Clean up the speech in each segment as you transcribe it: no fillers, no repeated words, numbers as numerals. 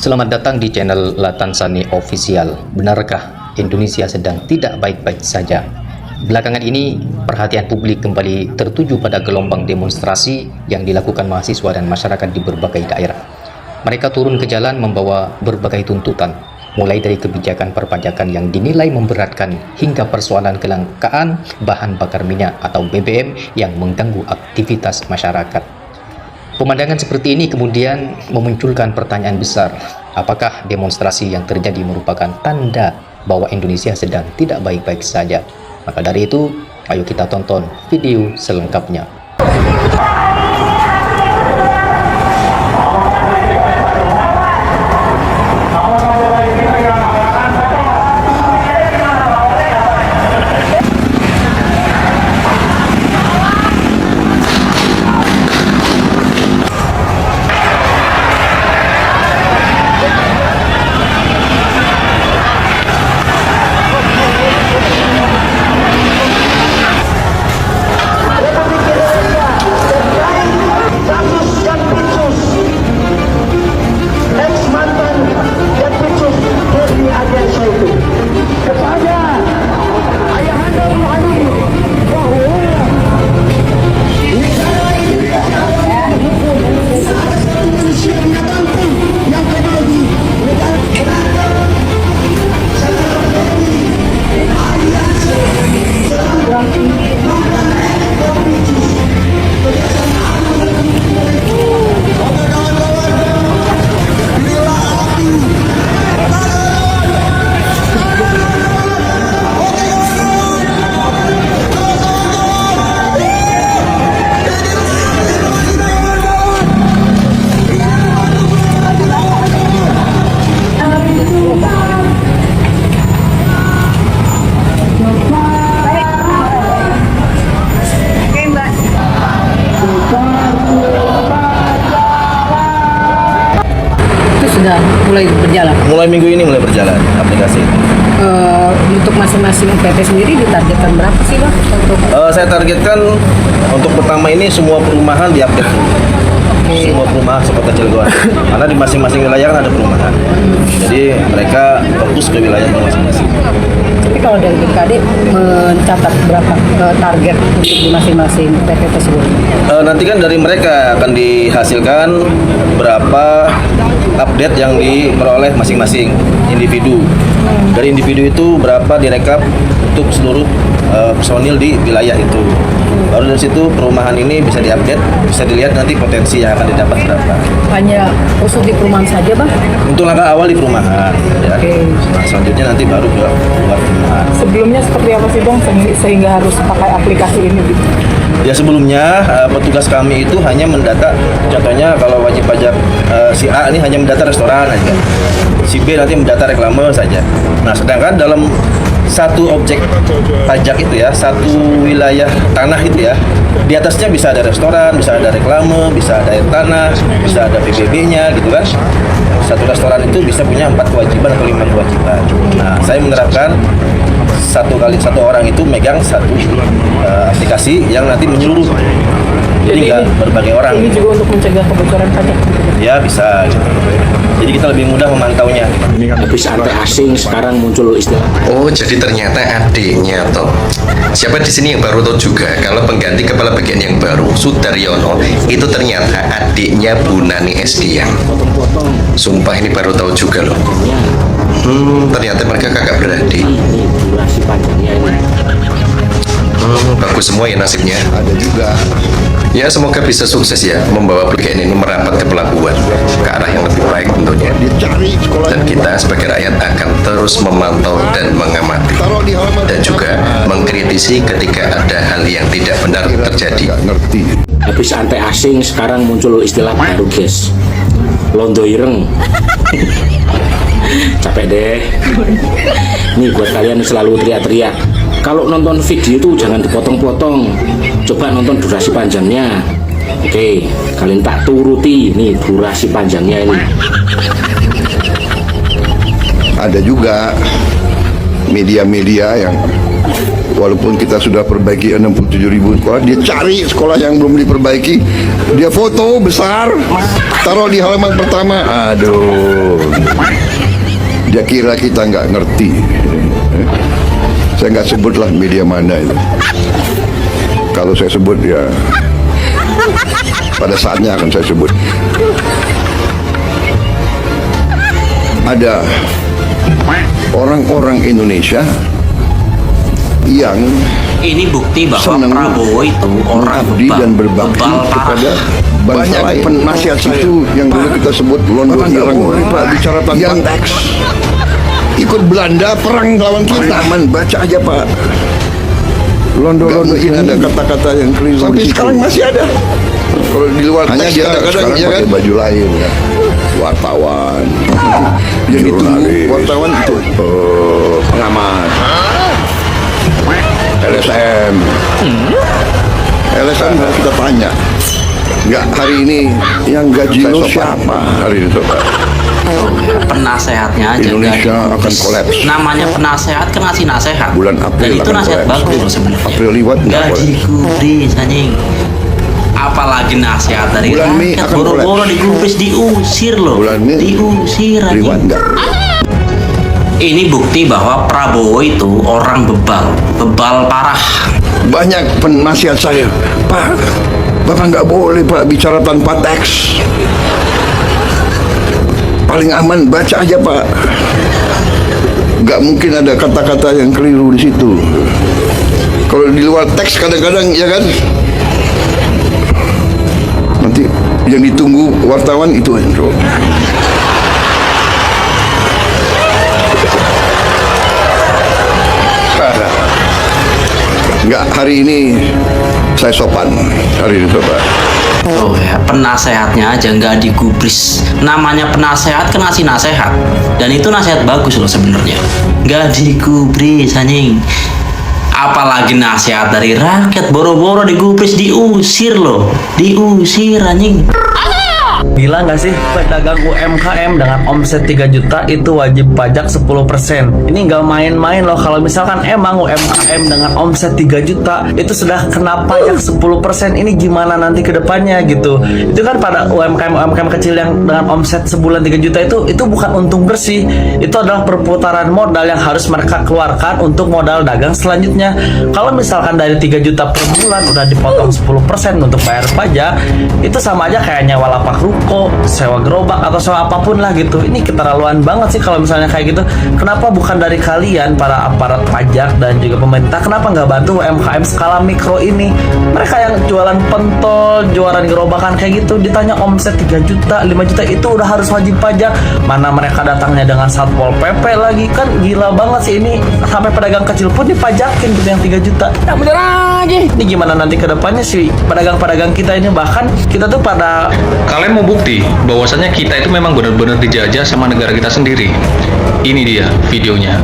Selamat datang di channel Latansani Official. Benarkah Indonesia sedang tidak baik-baik saja? Belakangan ini, perhatian publik kembali tertuju pada gelombang demonstrasi yang dilakukan mahasiswa dan masyarakat di berbagai daerah. Mereka turun ke jalan membawa berbagai tuntutan, mulai dari kebijakan perpajakan yang dinilai memberatkan hingga persoalan kelangkaan bahan bakar minyak atau BBM yang mengganggu aktivitas masyarakat. Pemandangan seperti ini kemudian memunculkan pertanyaan besar, apakah demonstrasi yang terjadi merupakan tanda bahwa Indonesia sedang tidak baik-baik saja? Maka dari itu, ayo kita tonton video selengkapnya. Sudah mulai berjalan. Mulai minggu ini mulai berjalan aplikasi. Untuk masing-masing PT sendiri ditargetkan berapa sih Bang? Saya targetkan untuk pertama ini semua perumahan diupdate dulu. Semua perumahan sekota Cilegon. Karena di masing-masing wilayah kan ada perumahan. Jadi mereka fokus ke wilayah masing-masing. Tapi kalau dari BKD mencatat berapa target untuk di masing-masing PT tersebut? Nanti kan dari mereka akan dihasilkan berapa update yang diperoleh masing-masing individu. Dari individu itu berapa direkap untuk seluruh personil di wilayah itu. Baru dari situ perumahan ini bisa diupdate, bisa dilihat nanti potensi yang akan didapat berapa. Hanya khusus di perumahan saja Bang? Untuk langkah awal di perumahan, ya. Nah, selanjutnya nanti baru ke luar perumahan. Sebelumnya seperti apa sih Bang sehingga harus pakai aplikasi ini gitu? Ya sebelumnya petugas kami itu hanya mendata, contohnya kalau wajib pajak si A ini hanya mendata restoran aja, si B nanti mendata reklame saja. Nah sedangkan dalam satu objek pajak itu ya, satu wilayah tanah itu ya, di atasnya bisa ada restoran, bisa ada reklame, bisa ada air tanah, bisa ada PBB-nya gitu kan. Satu restoran itu bisa punya 4 kewajiban atau 5 kewajiban. Nah saya menerapkan satu orang itu megang satu aplikasi yang nanti menyeluruh, jadi nggak berbagai orang. Ini juga untuk mencegah kebocoran pajak. Ya bisa gitu. Jadi kita lebih mudah memantaunya. Habis antek asing sekarang muncul istilah. Oh, jadi ternyata adiknya toh. Siapa di sini yang baru tahu juga kalau pengganti kepala bagian yang baru Sudaryono itu ternyata adiknya Bu Nani Estian. Sumpah ini baru tahu juga loh. Ternyata mereka kakak beradik. Durasi panjangnya ini. Bagus semua ya nasibnya. Ada juga. Ya semoga bisa sukses ya membawa aplikasi ini merapat ke pelabuhan ke arah yang lebih baik tentunya. Dan kita sebagai rakyat akan terus memantau dan mengamati dan juga mengkritisi ketika ada hal yang tidak benar terjadi. Habis antek asing sekarang muncul istilah baru guys. Londo ireng. Capek deh. Nih buat kalian selalu teriak-teriak. Kalau nonton video itu jangan dipotong-potong. Coba nonton durasi panjangnya. Oke, kalian tak turuti nih durasi panjangnya ini. Ada juga media-media yang Walaupun kita sudah perbaiki 67.000 sekolah, dia cari sekolah yang belum diperbaiki, dia foto besar, taruh di halaman pertama. Aduh, dia kira kita nggak ngerti. Saya nggak sebutlah media mana itu. Kalau saya sebut ya pada saatnya akan saya sebut. Ada orang-orang Indonesia yang ini bukti bahwa senang Prabowo itu orang mengabdi dan berbakti bebal kepada parah. banyak penasihat itu yang dulu kita sebut London bicara tanpa teks. Ikut Belanda perang lawan kita. Aman, baca aja Pak. London ini ada kata-kata yang keliru. Sampai sekarang masih ada. Kalau di luar hanya dia kadang-kadang ya kan baju lain ya. Wartawan. Yang ditunggu wartawan itu pengamat. LSM. LSM kita tanya. Enggak, hari ini yang gaji lo siapa hari itu Pak? Penasehatnya aja Indonesia nggak akan dibungkus. kolaps. Namanya penasehat kan ngasih nasehat. Bulan April dan itu akan nasihat kolaps. bagus loh sebenarnya. April liwat nggak nggak kolaps. digubris anjing. Apalagi nasihat dari Bulan Mei rakyat akan boro-boro kolaps. digubris, diusir loh. Bulan Mei Diusir liwat anjing. nggak? Ini bukti bahwa Prabowo itu orang bebal parah. Banyak penasihat saya, Pak, Bapak nggak boleh Pak bicara tanpa teks. Paling aman baca aja Pak. Nggak mungkin ada kata-kata yang keliru di situ. Kalau di luar teks kadang-kadang ya kan, nanti yang ditunggu wartawan itu aja. Enggak, hari ini saya sopan. Hari ini Bapak. Oh ya, penasehatnya aja nggak digubris. Namanya penasehat kan ngasih nasehat. Dan itu nasihat bagus loh sebenarnya. Nggak digubris anjing. Apalagi nasihat dari rakyat boro-boro digubris, diusir loh. Diusir anjing. Gila nggak sih, pedagang UMKM dengan omset 3 juta itu wajib pajak 10%. Ini nggak main-main loh. Kalau misalkan emang UMKM dengan omset 3 juta itu sudah kena pajak 10%, ini gimana nanti ke depannya gitu. Itu kan pada UMKM kecil yang dengan omset sebulan 3 juta itu bukan untung bersih. Itu adalah perputaran modal yang harus mereka keluarkan untuk modal dagang selanjutnya. Kalau misalkan dari 3 juta per bulan udah dipotong 10% untuk bayar pajak, itu sama aja kayak nyewa lapak ruko, sewa gerobak atau sewa apapun lah gitu. Ini keterlaluan banget sih kalau misalnya kayak gitu. Kenapa bukan dari kalian para aparat pajak dan juga pemerintah, kenapa nggak bantu UMKM skala mikro ini? Mereka yang jualan pentol, jualan gerobakan kayak gitu, ditanya omset 3 juta, 5 juta itu udah harus wajib pajak. Mana mereka datangnya dengan Satpol PP lagi, kan gila banget sih ini. Sampai pedagang kecil pun dipajakin gitu yang 3 juta. Ya bener aja. Ini gimana nanti ke depannya sih pedagang-pedagang kita ini, bahkan kita tuh pada Kalian mau bukti bahwasannya kita itu memang benar-benar dijajah sama negara kita sendiri? Ini dia videonya.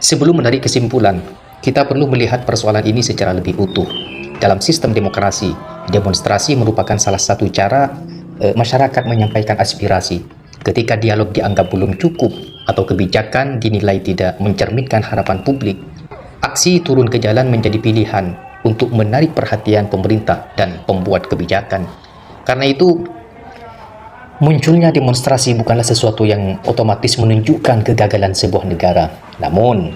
Sebelum menarik kesimpulan, kita perlu melihat persoalan ini secara lebih utuh. Dalam sistem demokrasi, demonstrasi merupakan salah satu cara masyarakat menyampaikan aspirasi. Ketika dialog dianggap belum cukup atau kebijakan dinilai tidak mencerminkan harapan publik, aksi turun ke jalan menjadi pilihan untuk menarik perhatian pemerintah dan pembuat kebijakan. Karena itu, munculnya demonstrasi bukanlah sesuatu yang otomatis menunjukkan kegagalan sebuah negara. Namun,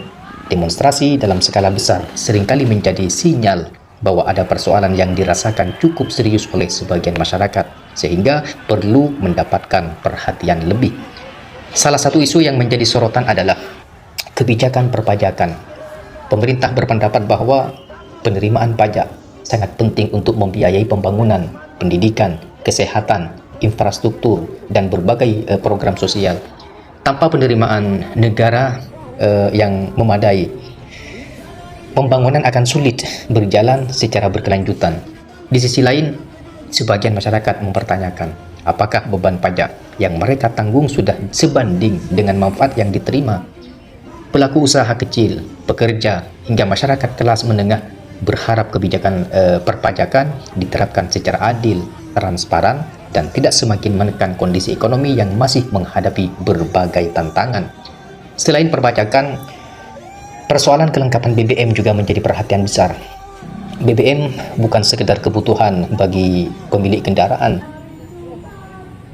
demonstrasi dalam skala besar seringkali menjadi sinyal bahwa ada persoalan yang dirasakan cukup serius oleh sebagian masyarakat, sehingga perlu mendapatkan perhatian lebih. Salah satu isu yang menjadi sorotan adalah kebijakan perpajakan. Pemerintah berpendapat bahwa penerimaan pajak sangat penting untuk membiayai pembangunan, pendidikan, kesehatan, infrastruktur, dan berbagai program sosial. Tanpa penerimaan negara yang memadai, pembangunan akan sulit berjalan secara berkelanjutan. Di sisi lain, sebagian masyarakat mempertanyakan apakah beban pajak yang mereka tanggung sudah sebanding dengan manfaat yang diterima. Pelaku usaha kecil, pekerja, hingga masyarakat kelas menengah berharap kebijakan perpajakan diterapkan secara adil, transparan, dan tidak semakin menekan kondisi ekonomi yang masih menghadapi berbagai tantangan. Selain perpajakan, persoalan kelengkapan BBM juga menjadi perhatian besar. BBM bukan sekedar kebutuhan bagi pemilik kendaraan.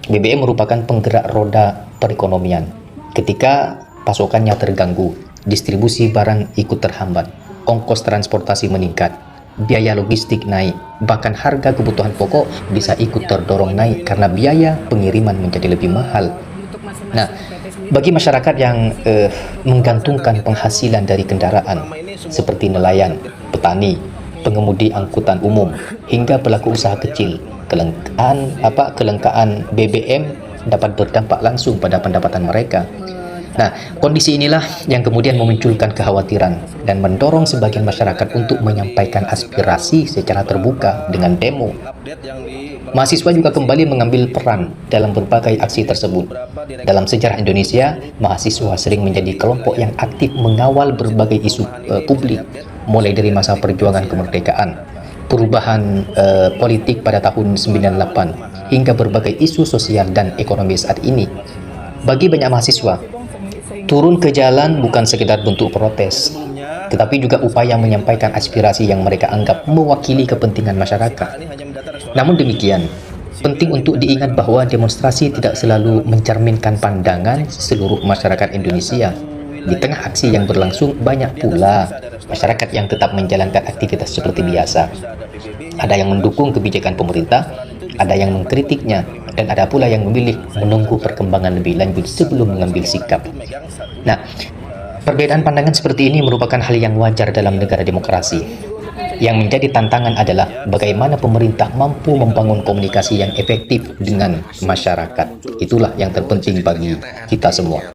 BBM merupakan penggerak roda perekonomian. Ketika pasokannya terganggu, distribusi barang ikut terhambat, ongkos transportasi meningkat, biaya logistik naik, bahkan harga kebutuhan pokok bisa ikut terdorong naik karena biaya pengiriman menjadi lebih mahal. Nah, bagi masyarakat yang menggantungkan penghasilan dari kendaraan seperti nelayan, petani, pengemudi angkutan umum, hingga pelaku usaha kecil, kelangkaan BBM dapat berdampak langsung pada pendapatan mereka. Nah, kondisi inilah yang kemudian memunculkan kekhawatiran dan mendorong sebagian masyarakat untuk menyampaikan aspirasi secara terbuka dengan demo. Mahasiswa juga kembali mengambil peran dalam berbagai aksi tersebut. Dalam sejarah Indonesia, mahasiswa sering menjadi kelompok yang aktif mengawal berbagai isu publik, mulai dari masa perjuangan kemerdekaan, perubahan politik pada tahun 98, hingga berbagai isu sosial dan ekonomi saat ini. Bagi banyak mahasiswa, turun ke jalan bukan sekedar bentuk protes, tetapi juga upaya menyampaikan aspirasi yang mereka anggap mewakili kepentingan masyarakat. Namun demikian, penting untuk diingat bahwa demonstrasi tidak selalu mencerminkan pandangan seluruh masyarakat Indonesia. Di tengah aksi yang berlangsung, banyak pula masyarakat yang tetap menjalankan aktivitas seperti biasa. Ada yang mendukung kebijakan pemerintah, ada yang mengkritiknya, dan ada pula yang memilih menunggu perkembangan lebih lanjut sebelum mengambil sikap. Nah, perbedaan pandangan seperti ini merupakan hal yang wajar dalam negara demokrasi. Yang menjadi tantangan adalah bagaimana pemerintah mampu membangun komunikasi yang efektif dengan masyarakat. Itulah yang terpenting bagi kita semua.